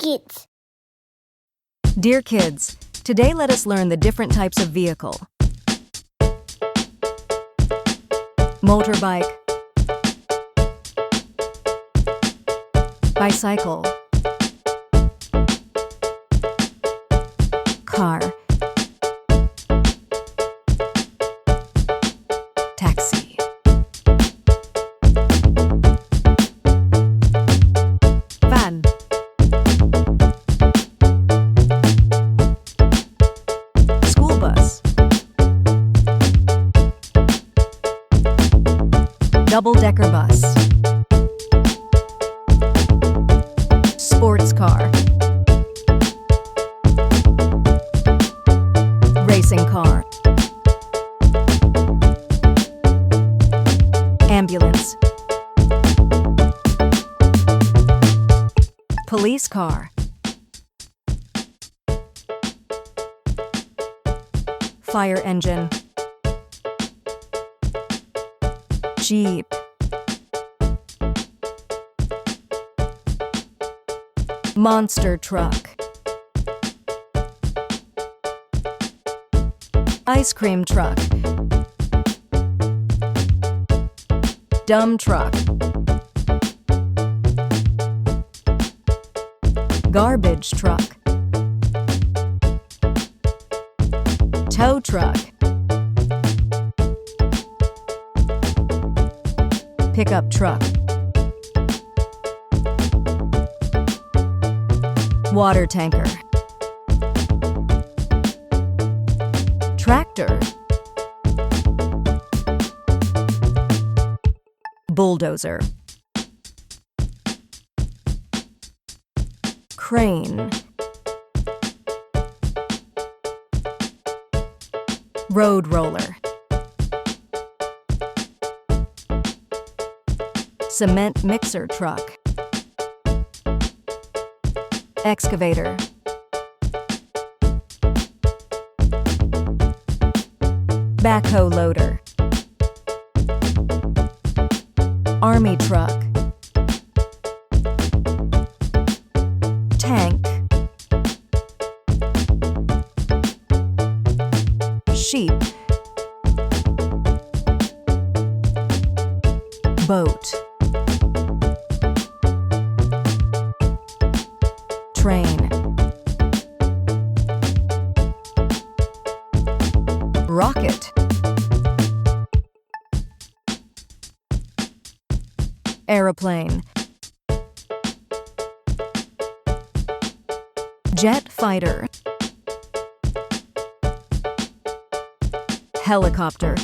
kids. Dear kids, today let us learn the different types of vehicle. Motorbike, bicycle, car, taxi, van, school bus, double-decker bus, sports car, racing car, ambulance, police car, fire engine, Jeep, monster truck, ice cream truck, dump truck, garbage truck, tow truck, pickup truck, water tanker, tractor, bulldozer, crane, road roller, cement mixer truck, excavator, backhoe loader, army truck, tank, sheep, boat, train, rocket, aeroplane, jet fighter, helicopter,